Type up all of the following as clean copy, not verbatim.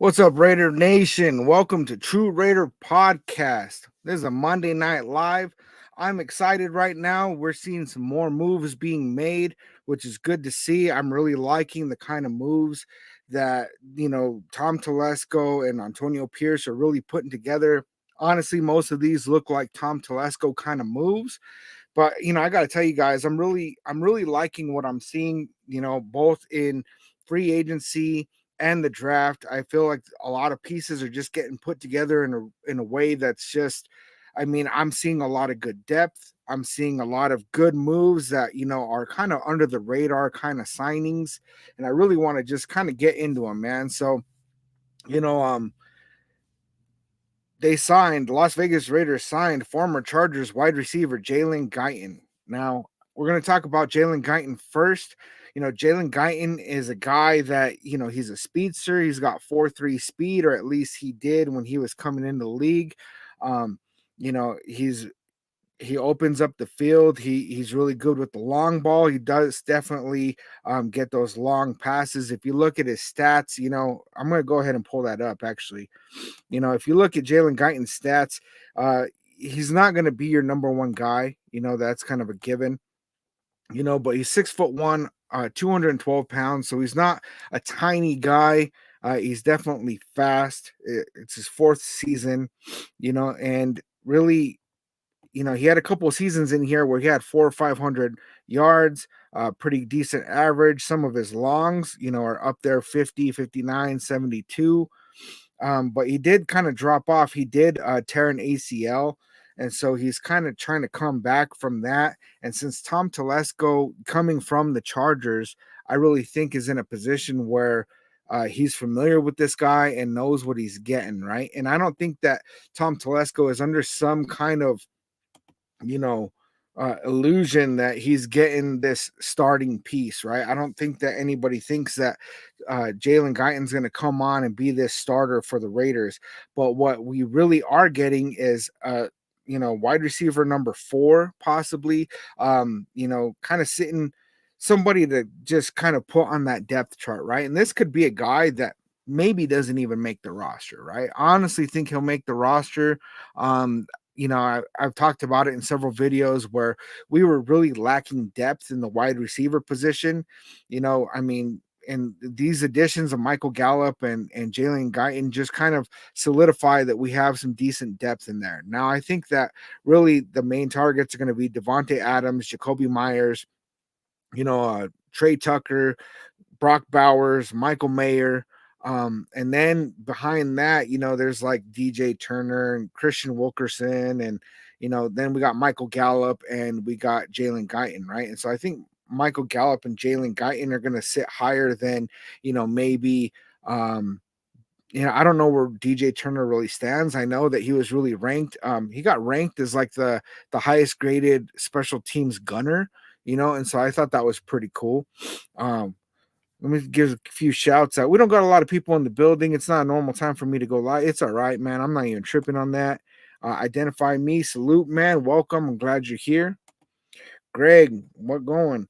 What's up, Raider Nation? Welcome to True Raider Podcast. This is a Monday Night Live. I'm excited right now. We're seeing some more moves being made, which is good to see. I'm really liking the kind of moves that, Tom Telesco and Antonio Pierce are really putting together. Honestly, most of these look like Tom Telesco kind of moves. But I got to tell you guys, I'm really liking what I'm seeing, both in free agency and the draft. I feel like a lot of pieces are just getting put together in a way that's just, I'm seeing a lot of good depth. I'm seeing a lot of good moves that are kind of under the radar kind of signings, and I really want to just kind of get into them, man. So you know, um, Las Vegas Raiders signed former Chargers wide receiver Jalen Guyton. Now, we're going to talk about Jalen Guyton first. Jalen Guyton is a guy that, he's a speedster. He's got 4.3 speed, or at least he did when he was coming into the league. Um, he opens up the field. He's really good with the long ball. He does definitely get those long passes. If you look at his stats, I'm going to go ahead and pull that up actually. If you look at Jalen Guyton's stats, he's not going to be your number one guy. That's kind of a given. But he's 6'1", 212 pounds, so he's not a tiny guy. He's definitely fast. It's his fourth season, and really, he had a couple of seasons in here where he had 400 or 500 yards, pretty decent average. Some of his longs, are up there 50, 59, 72. But he did kind of drop off. He did tear an ACL. And so he's kind of trying to come back from that. And since Tom Telesco, coming from the Chargers, I really think is in a position where he's familiar with this guy and knows what he's getting, right? And I don't think that Tom Telesco is under some kind of you know, illusion that he's getting this starting piece, right? I don't think that anybody thinks that Jalen Guyton's going to come on and be this starter for the Raiders. But what we really are getting is, wide receiver number 4, possibly, kind of sitting somebody to just kind of put on that depth chart, right? And this could be a guy that maybe doesn't even make the roster, right? I honestly think he'll make the roster. Um, I've talked about it in several videos where we were really lacking depth in the wide receiver position. And these additions of Michael Gallup and Jalen Guyton just kind of solidify that we have some decent depth in there. Now, I think that really the main targets are going to be Devontae Adams, Jacoby Myers, Trey Tucker, Brock Bowers, Michael Mayer. And then behind that, there's like DJ Turner and Christian Wilkerson. And, then we got Michael Gallup and we got Jalen Guyton, right? And so I think Michael Gallup and Jalen Guyton are going to sit higher than, maybe, I don't know where DJ Turner really stands. I know that he was really ranked. He got ranked as like the highest graded special teams gunner, and so I thought that was pretty cool. Let me give a few shouts out. We don't got a lot of people in the building. It's not a normal time for me to go live. It's all right, man. I'm not even tripping on that. Identify me. Salute, man. Welcome. I'm glad you're here. Greg, what going?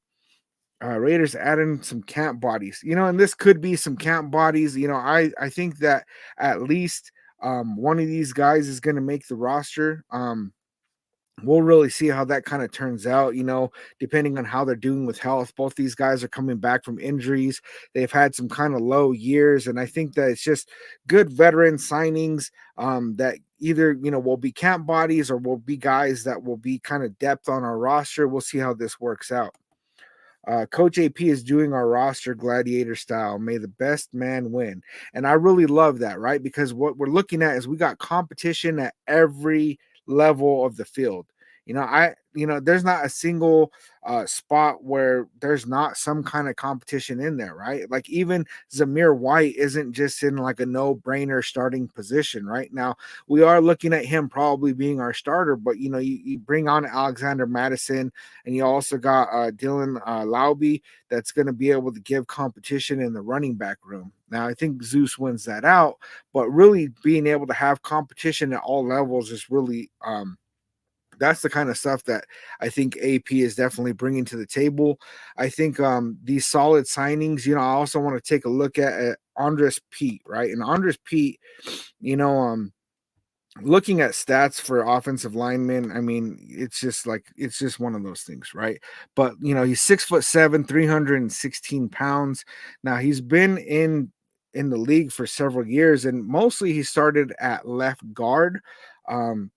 Raiders adding some camp bodies. And this could be some camp bodies. I think that at least one of these guys is going to make the roster. We'll really see how that kind of turns out, depending on how they're doing with health. Both these guys are coming back from injuries. They've had some kind of low years, and I think that it's just good veteran signings that either, will be camp bodies or will be guys that will be kind of depth on our roster. We'll see how this works out. Coach AP is doing our roster gladiator style. May the best man win. And I really love that, right? Because what we're looking at is we got competition at every level of the field. There's not a single spot where there's not some kind of competition in there, right? Like even Zamir White isn't just in like a no-brainer starting position right now. We are looking at him probably being our starter, but you bring on Alexander Madison, and you also got Dylan Lauby that's going to be able to give competition in the running back room. Now, I think Zeus wins that out, but really being able to have competition at all levels is really that's the kind of stuff that I think AP is definitely bringing to the table. I think these solid signings, I also want to take a look Andrus Peat, right? And Andrus Peat, you know, looking at stats for offensive linemen, I mean, it's just one of those things, right? But he's 6'7", 316 pounds. Now he's been in the league for several years, and mostly he started at left guard. Um,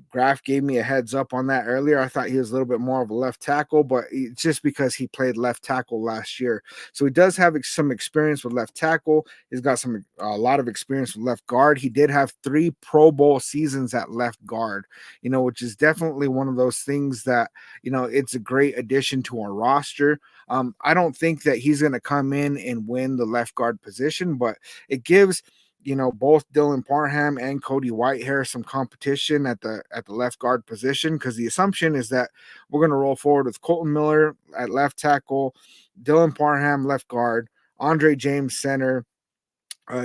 Graf gave me a heads up on that earlier. I thought he was a little bit more of a left tackle, but it's just because he played left tackle last year. So he does have some experience with left tackle. He's got a lot of experience with left guard. He did have 3 Pro Bowl seasons at left guard, which is definitely one of those things that, it's a great addition to our roster. I don't think that he's going to come in and win the left guard position, but it gives both Dylan Parham and Cody Whitehair some competition at the left guard position, because the assumption is that we're going to roll forward with Colton Miller at left tackle, Dylan Parham left guard, Andre James center,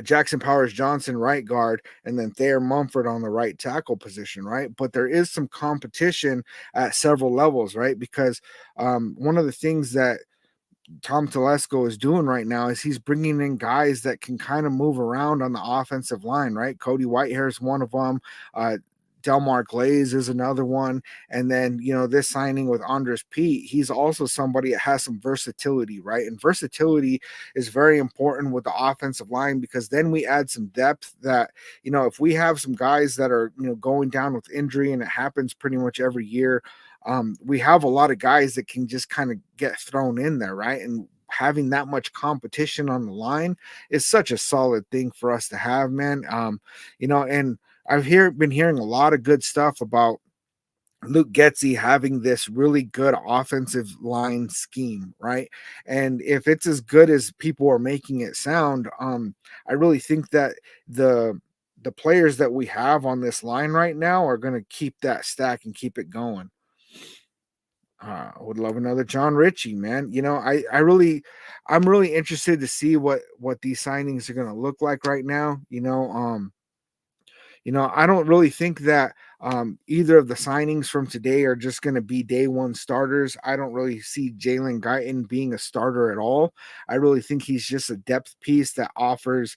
Jackson Powers Johnson right guard, and then Thayer Mumford on the right tackle position, right? But there is some competition at several levels, right? Because one of the things that Tom Telesco is doing right now is he's bringing in guys that can kind of move around on the offensive line, right? Cody Whitehair is one of them. Delmar Glaze is another one. And then, this signing with Andrus Peat, he's also somebody that has some versatility, right? And versatility is very important with the offensive line, because then we add some depth that, if we have some guys that are, going down with injury, and it happens pretty much every year, we have a lot of guys that can just kind of get thrown in there, right? And having that much competition on the line is such a solid thing for us to have, man. And been hearing a lot of good stuff about Luke Getzey having this really good offensive line scheme, right? And if it's as good as people are making it sound, I really think that the players that we have on this line right now are going to keep that stack and keep it going. I would love another John Ritchie, man. I'm really interested to see what these signings are going to look like right now. I don't really think that either of the signings from today are just going to be day one starters. I don't really see Jalen Guyton being a starter at all. I really think he's just a depth piece that offers,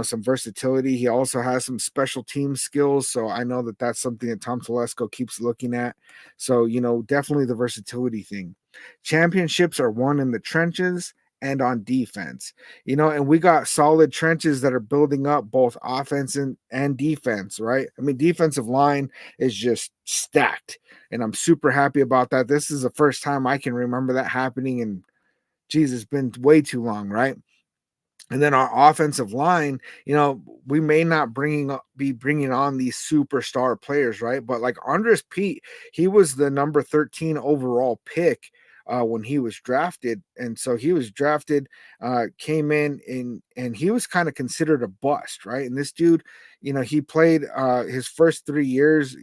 some versatility. He also has some special team skills. So I know that that's something that Tom Telesco keeps looking at. So, definitely the versatility thing. Championships are won in the trenches and on defense, and we got solid trenches that are building up both offense and defense, right? I mean, defensive line is just stacked, and I'm super happy about that. This is the first time I can remember that happening, and geez, it's been way too long, right? And then our offensive line, we may not be bringing on these superstar players, right? But like Andrus Peat, he was the number 13 overall pick when he was drafted, and so he was drafted, came in, and he was kind of considered a bust, right? And this dude, he played his first 3 years.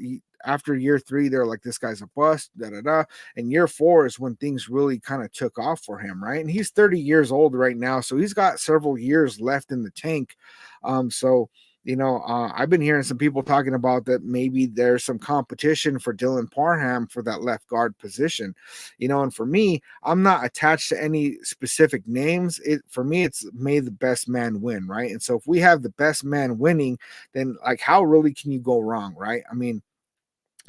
After year 3, they're like, this guy's a bust, da da da. And year 4 is when things really kind of took off for him, right? And he's 30 years old right now, so he's got several years left in the tank. I've been hearing some people talking about that maybe there's some competition for Dylan Parham for that left guard position. And for me, I'm not attached to any specific names. For me, it's may the best man win, right? And so if we have the best man winning, then like how really can you go wrong, right? I mean,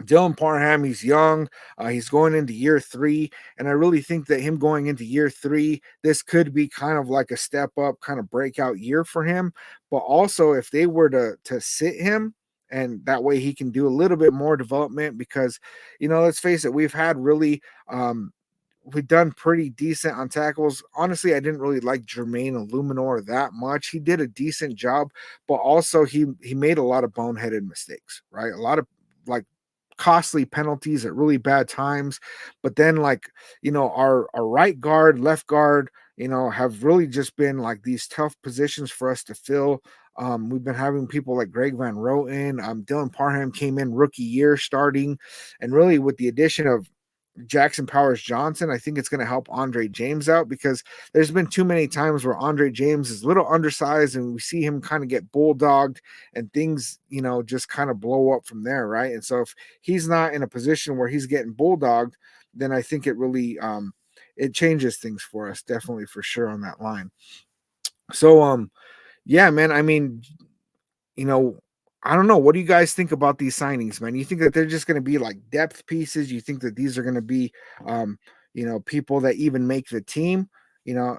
Dylan Parham, he's young. He's going into year 3. And I really think that him going into year 3, this could be kind of like a step up, kind of breakout year for him. But also, if they were to sit him, and that way he can do a little bit more development, because, let's face it, we've done pretty decent on tackles. Honestly, I didn't really like Jermaine Illuminor that much. He did a decent job, but also he made a lot of boneheaded mistakes, right? A lot of like costly penalties at really bad times. But then like, our right guard, left guard, have really just been like these tough positions for us to fill. We've been having people like Greg Van Roten. Dylan Parham came in rookie year starting, and really with the addition of Jackson Powers Johnson, I think it's going to help Andre James out, because there's been too many times where Andre James is a little undersized and we see him kind of get bulldogged, and things, just kind of blow up from there, right? And so if he's not in a position where he's getting bulldogged, then I think it really it changes things for us, definitely, for sure, on that line. So yeah, man, I mean, you know, I don't know. What do you guys think about these signings, man? You think that they're just going to be like depth pieces? You think that these are going to be, um, people that even make the team? You know,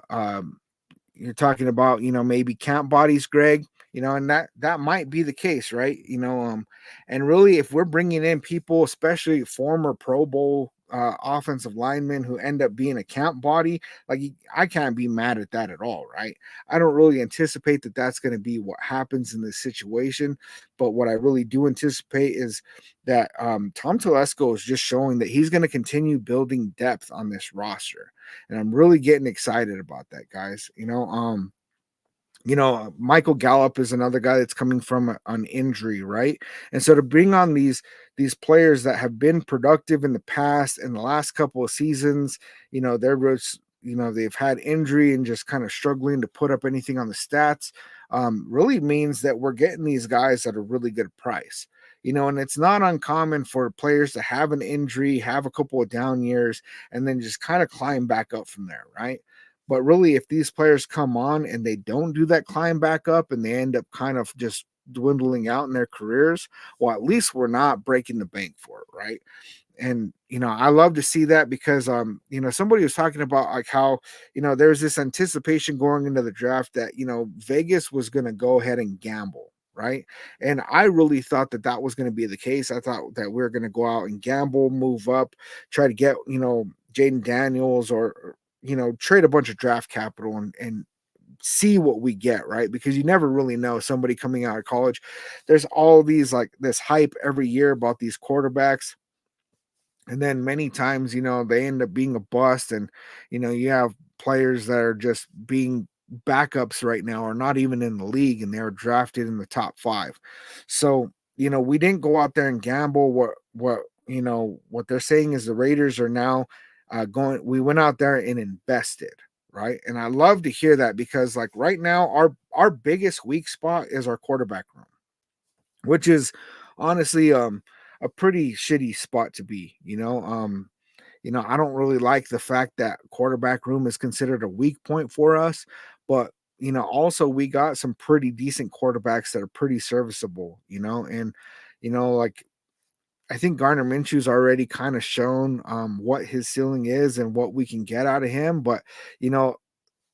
you're talking about, maybe camp bodies, Greg, and that might be the case, right? And really, if we're bringing in people, especially former Pro Bowl offensive linemen who end up being a camp body, like, I can't be mad at that at all, right? I don't really anticipate that that's going to be what happens in this situation, but what I really do anticipate is that Tom Telesco is just showing that he's going to continue building depth on this roster, and I'm really getting excited about that, guys. Michael Gallup is another guy that's coming from an injury, right? And so to bring on these players that have been productive in the past and the last couple of seasons, they've had injury and just kind of struggling to put up anything on the stats, really means that we're getting these guys at a really good price. And it's not uncommon for players to have an injury, have a couple of down years, and then just kind of climb back up from there, right? But really, if these players come on and they don't do that climb back up and they end up kind of just dwindling out in their careers, well, at least we're not breaking the bank for it, right? And I love to see that because somebody was talking about like how there's this anticipation going into the draft that Vegas was going to go ahead and gamble, right? And I really thought that that was going to be the case. I thought that we are going to go out and gamble, move up, try to get Jaden Daniels, or trade a bunch of draft capital and see what we get, right? Because you never really know somebody coming out of college. There's all these like this hype every year about these quarterbacks, and then many times they end up being a bust, and you have players that are just being backups right now, or not even in the league, and they're drafted in the top 5. So we didn't go out there and gamble. What they're saying is the Raiders are now going we went out there and invested, right? And I love to hear that, because like right now our biggest weak spot is our quarterback room, which is honestly a pretty shitty spot to be. I don't really like the fact that quarterback room is considered a weak point for us, but also we got some pretty decent quarterbacks that are pretty serviceable, and like I think Gardner Minshew's already kind of shown what his ceiling is and what we can get out of him. But you know,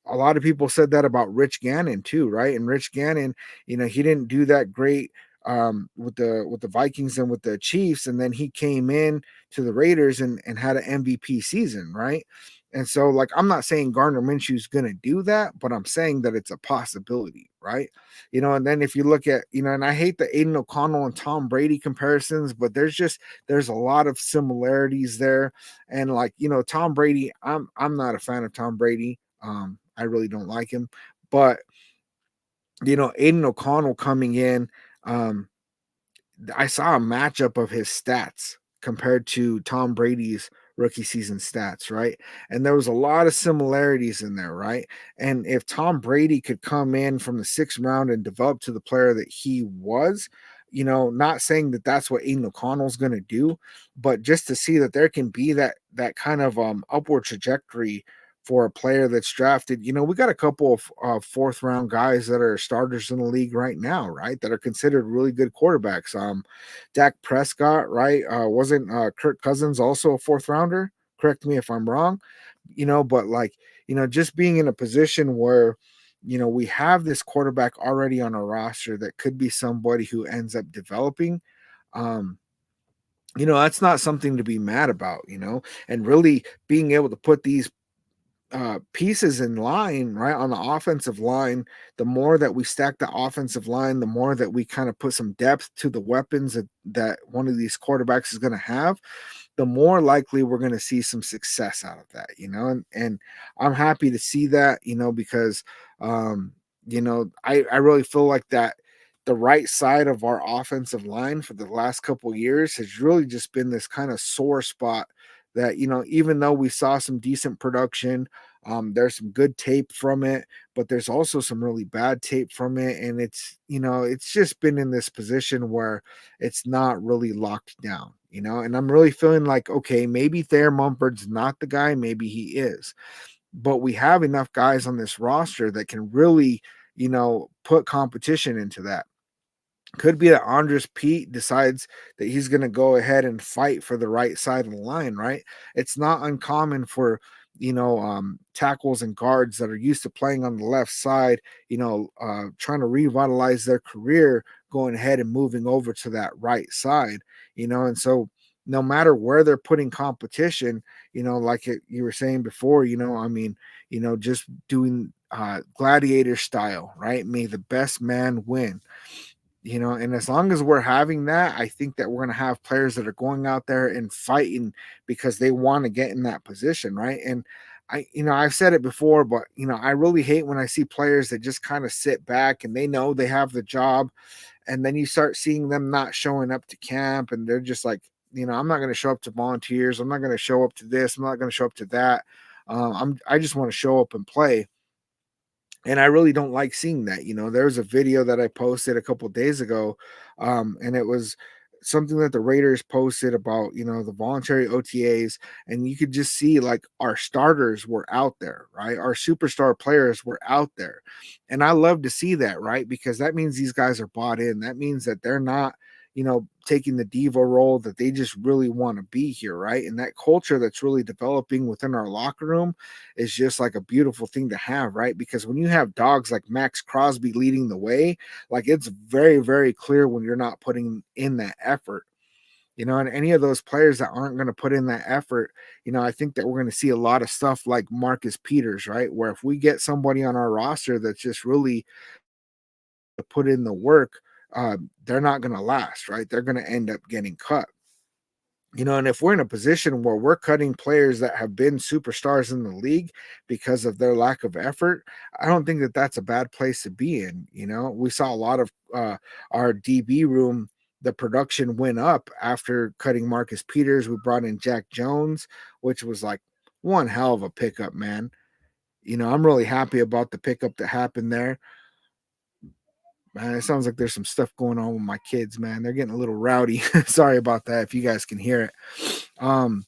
a lot of people said that about Rich Gannon too, right? And Rich Gannon, he didn't do that great with the Vikings and with the Chiefs, and then he came in to the Raiders and had an MVP season, right? And so, like, I'm not saying Gardner Minshew's gonna do that, but I'm saying that it's a possibility, right? And then if you look at, and I hate the Aiden O'Connell and Tom Brady comparisons, but there's a lot of similarities there. And like, Tom Brady, I'm not a fan of Tom Brady. I really don't like him. But Aiden O'Connell coming in, um, I saw a matchup of his stats compared to Tom Brady's rookie season stats, right? And there was a lot of similarities in there, right? And if Tom Brady could come in from the 6th round and develop to the player that he was, not saying that that's what Aiden O'Connell's going to do, but just to see that there can be that kind of upward trajectory for a player that's drafted. We got a couple of 4th round guys that are starters in the league right now, right? That are considered really good quarterbacks. Dak Prescott, right? Wasn't Kirk Cousins also a 4th rounder? Correct me if I'm wrong. But like, just being in a position where, we have this quarterback already on a roster that could be somebody who ends up developing. Um, that's not something to be mad about, and really being able to put these pieces in line, right, on the offensive line. The more that we stack the offensive line, the more that we kind of put some depth to the weapons that one of these quarterbacks is going to have, the more likely we're going to see some success out of that, and I'm happy to see that, because I really feel like that the right side of our offensive line for the last couple years has really just been this kind of sore spot that, even though we saw some decent production, there's some good tape from it, but there's also some really bad tape from it. And it's just been in this position where it's not really locked down, and I'm really feeling like, okay, maybe Thayer Mumford's not the guy, maybe he is. but we have enough guys on this roster that can really, put competition into that. Could be that Andrus Peat decides that he's going to go ahead and fight for the right side of the line, right? It's not uncommon for, tackles and guards that are used to playing on the left side, trying to revitalize their career, going ahead and moving over to that right side, and so no matter where they're putting competition, like you were saying before, I mean, just doing gladiator style, right? May the best man win, and as long as we're having that, I think that we're going to have players that are going out there and fighting because they want to get in that position, right? And I've said it before, but I really hate when I see players that just kind of sit back and they know they have the job, and then you start seeing them not showing up to camp, and they're just like, I'm not going to show up to volunteers, I'm not going to show up to this, I'm not going to show up to that. I just want to show up and play, and I really don't like seeing that. There was a video that I posted a couple of days ago, and it was something that the Raiders posted about, the voluntary OTAs, and you could just see like our starters were out there, right? Our superstar players were out there, and I love to see that, right? Because that means these guys are bought in. That means that they're not, taking the diva role, that they just really want to be here, right? And that culture that's really developing within our locker room is just like a beautiful thing to have, right? Because when you have dogs like Max Crosby leading the way, like it's very, very clear when you're not putting in that effort. And any of those players that aren't going to put in that effort, I think that we're going to see a lot of stuff like Marcus Peters, right? Where if we get somebody on our roster that's just really to put in the work, they're not going to last, right? They're going to end up getting cut. And if we're in a position where we're cutting players that have been superstars in the league because of their lack of effort, I don't think that that's a bad place to be in. We saw a lot of our DB room, the production went up after cutting Marcus Peters. We brought in Jack Jones, which was like one hell of a pickup, man. I'm really happy about the pickup that happened there. Man, it sounds like there's some stuff going on with my kids, man. They're getting a little rowdy. Sorry about that if you guys can hear it. Um,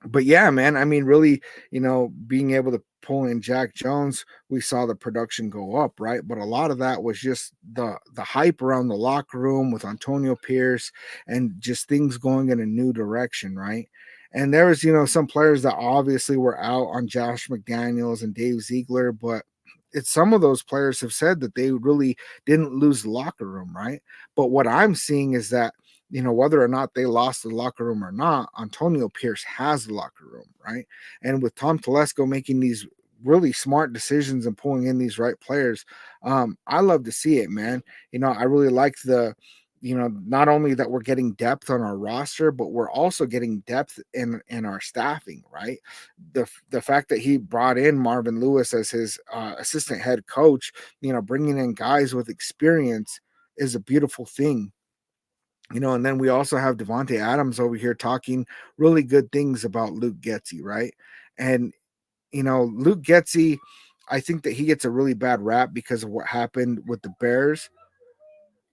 but yeah, man, I mean, really, being able to pull in Jack Jones, we saw the production go up, right? But a lot of that was just the hype around the locker room with Antonio Pierce and just things going in a new direction, right? And there was, some players that obviously were out on Josh McDaniels and Dave Ziegler, but it's some of those players have said that they really didn't lose the locker room, right? But what I'm seeing is that whether or not they lost the locker room or not, Antonio Pierce has the locker room, right? And with Tom Telesco making these really smart decisions and pulling in these right players, I love to see it, man. I really like not only that we're getting depth on our roster, but we're also getting depth in our staffing, right? The fact that he brought in Marvin Lewis as his assistant head coach, bringing in guys with experience is a beautiful thing. And then we also have Devontae Adams over here talking really good things about Luke Getsy, right? And Luke Getsy, I think that he gets a really bad rap because of what happened with the Bears.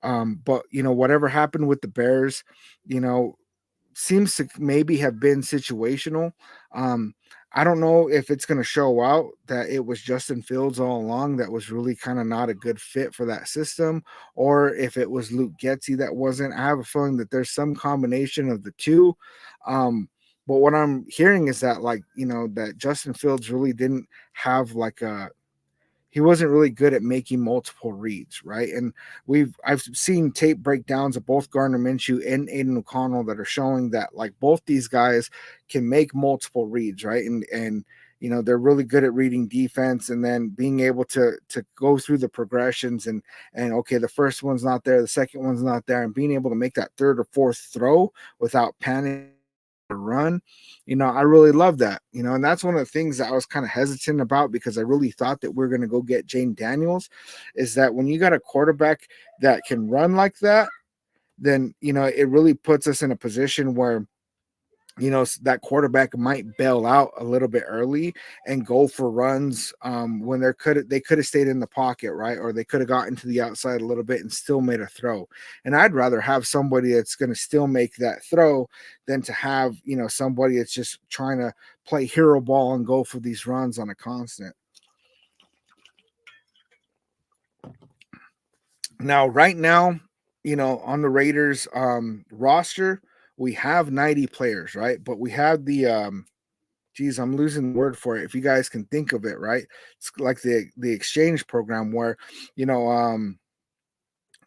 But whatever happened with the Bears, you know, seems to maybe have been situational. Um, I don't know if it's going to show out that it was Justin Fields all along that was really kind of not a good fit for that system, or if it was Luke Getsy that wasn't. I have a feeling that there's some combination of the two. But what I'm hearing is that, like, that Justin Fields really didn't have like a he wasn't really good at making multiple reads, right? And I've seen tape breakdowns of both Gardner Minshew and Aiden O'Connell that are showing that like both these guys can make multiple reads, right? And they're really good at reading defense and then being able to go through the progressions and okay, the first one's not there, the second one's not there, and being able to make that third or fourth throw without panicking run. I really love that. And that's one of the things that I was kind of hesitant about because I really thought that we're going to go get Jane Daniels. Is that when you got a quarterback that can run like that, then it really puts us in a position where that quarterback might bail out a little bit early and go for runs when they could have stayed in the pocket, right? Or they could have gotten to the outside a little bit and still made a throw. And I'd rather have somebody that's going to still make that throw than to have, somebody that's just trying to play hero ball and go for these runs on a constant. Now, right now, on the Raiders roster, we have 90 players, right? But we have the geez, I'm losing the word for it. If you guys can think of it, right? It's like the exchange program where, you know,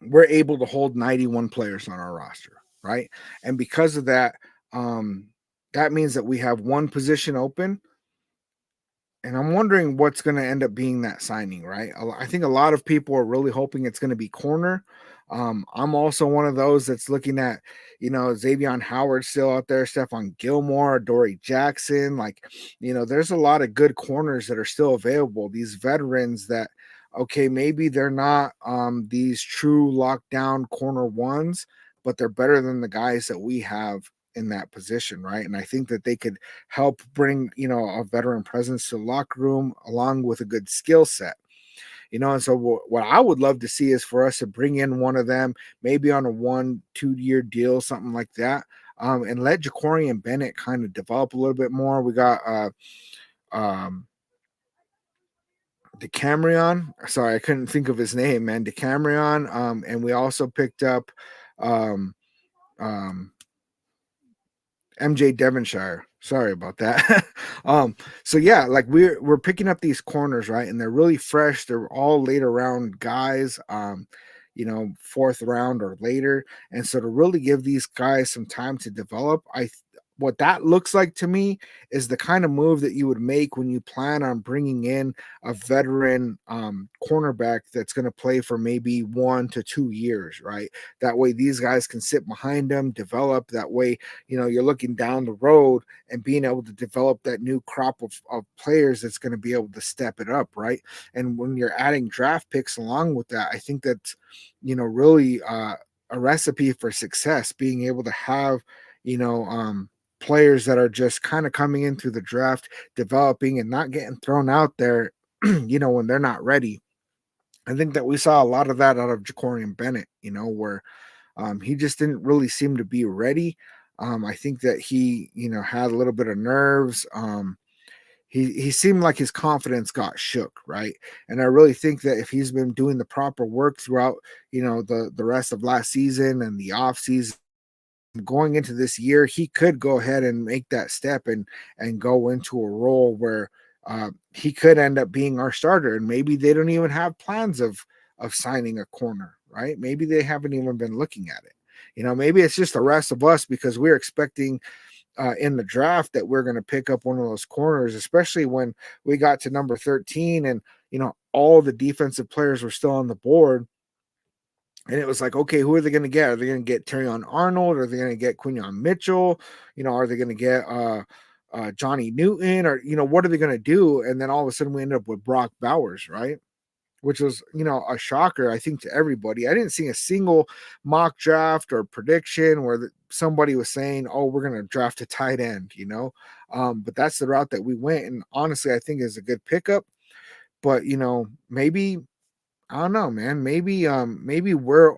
we're able to hold 91 players on our roster, right? And because of that, um, that means that we have one position open, and I'm wondering what's going to end up being that signing, right? I think a lot of people are really hoping it's going to be corner. I'm also one of those that's looking at, Xavier Howard still out there, Stephon Gilmore, Dory Jackson. Like, there's a lot of good corners that are still available. These veterans that, okay, maybe they're not these true lockdown corner ones, but they're better than the guys that we have in that position, right? And I think that they could help bring, a veteran presence to the locker room along with a good skill set. And so what I would love to see is for us to bring in one of them, maybe on a 1-2 year deal, something like that, and let Jacorian Bennett kind of develop a little bit more. We got um, DeCamerion. Sorry, I couldn't think of his name, man. DeCamerion. And we also picked up um, um, MJ Devonshire. Sorry about that. So yeah, like we're picking up these corners, right? And they're really fresh. They're all later round guys, fourth round or later. And so to really give these guys some time to develop, what that looks like to me is the kind of move that you would make when you plan on bringing in a veteran cornerback that's going to play for maybe 1 to 2 years, right? That way these guys can sit behind them, develop. That way, you're looking down the road and being able to develop that new crop of players that's going to be able to step it up, right? And when you're adding draft picks along with that, I think that's, really a recipe for success, being able to have, you know, um, players that are just kind of coming in through the draft, developing and not getting thrown out there, when they're not ready. I think that we saw a lot of that out of Jacorian Bennett, where he just didn't really seem to be ready. I think that he, had a little bit of nerves. He seemed like his confidence got shook, right? And I really think that if he's been doing the proper work throughout, the rest of last season and the off season, going into this year, he could go ahead and make that step and go into a role where he could end up being our starter. And maybe they don't even have plans of signing a corner, right? Maybe they haven't even been looking at it. Maybe it's just the rest of us because we're expecting in the draft that we're going to pick up one of those corners, especially when we got to number 13 and all the defensive players were still on the board. And it was like, okay, who are they going to get? Are they going to get Terry Arnold? Are they going to get Quinion Mitchell? Are they going to get Johnny Newton? Or, what are they going to do? And then all of a sudden we ended up with Brock Bowers, right? Which was, a shocker, I think, to everybody. I didn't see a single mock draft or prediction where somebody was saying, oh, we're going to draft a tight end, but that's the route that we went. And honestly, I think is a good pickup. But, maybe I don't know, man. Maybe we're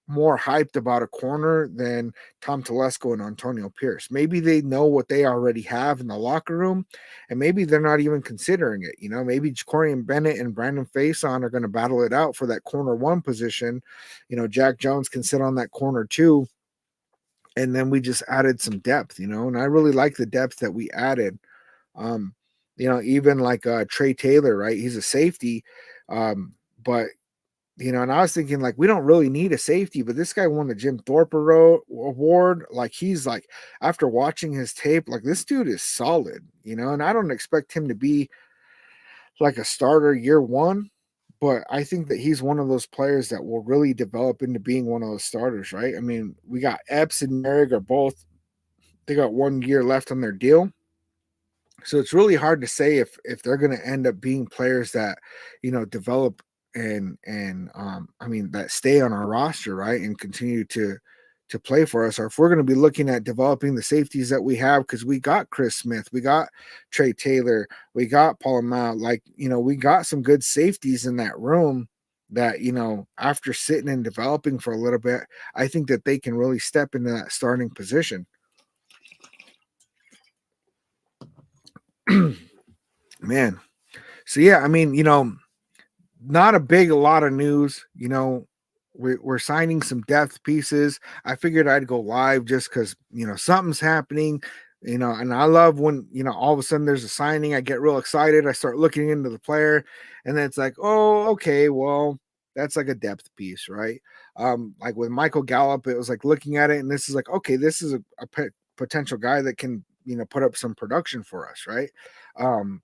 more hyped about a corner than Tom Telesco and Antonio Pierce. Maybe they know what they already have in the locker room, and maybe they're not even considering it. Maybe Jacorian Bennett and Brandon Faison are going to battle it out for that corner one position. Jack Jones can sit on that corner two, and then we just added some depth. And I really like the depth that we added. Um, even like Trey Taylor, right? He's a safety, but and I was thinking like we don't really need a safety, but this guy won the Jim Thorpe award. Like he's like, after watching his tape, like this dude is solid, and I don't expect him to be like a starter year one, but I think that he's one of those players that will really develop into being one of those starters, right? I mean, we got Epps and Merrick are both, they got 1 year left on their deal. So it's really hard to say if they're going to end up being players that develop and I mean that stay on our roster, right, and continue to to play for us, or if we're going to be looking at developing the safeties that we have, because we got Chris Smith, we got Trey Taylor, we got Paul Mount, like, we got some good safeties in that room that, after sitting and developing for a little bit, I think that they can really step into that starting position. Man. So yeah, I mean, not a lot of news. We're signing some depth pieces. I figured I'd go live just because something's happening. And I love when all of a sudden there's a signing. I get real excited. I start looking into the player, and then it's like, oh, okay, well, that's like a depth piece, right? Like with Michael Gallup, it was like looking at it, and this is like, okay, this is a potential guy that can put up some production for us, right? Um,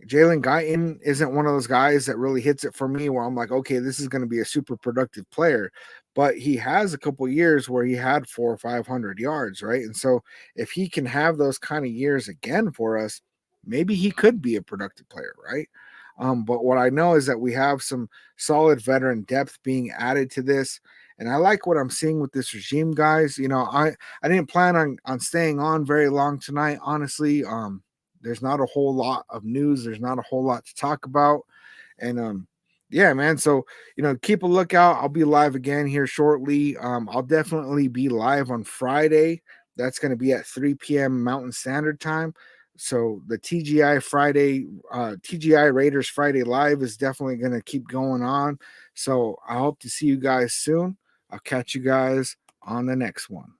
Jalen Guyton isn't one of those guys that really hits it for me where I'm like, okay, this is going to be a super productive player. But he has a couple years where he had 400 or 500 yards, right? And so if he can have those kind of years again for us, maybe he could be a productive player, right? But what I know is that we have some solid veteran depth being added to this. And I like what I'm seeing with this regime, guys. I didn't plan on staying on very long tonight, honestly. There's not a whole lot of news. There's not a whole lot to talk about. And yeah, man. So, keep a lookout. I'll be live again here shortly. I'll definitely be live on Friday. That's going to be at 3 p.m. Mountain Standard Time. So the TGI Raiders Friday Live is definitely going to keep going on. So I hope to see you guys soon. I'll catch you guys on the next one.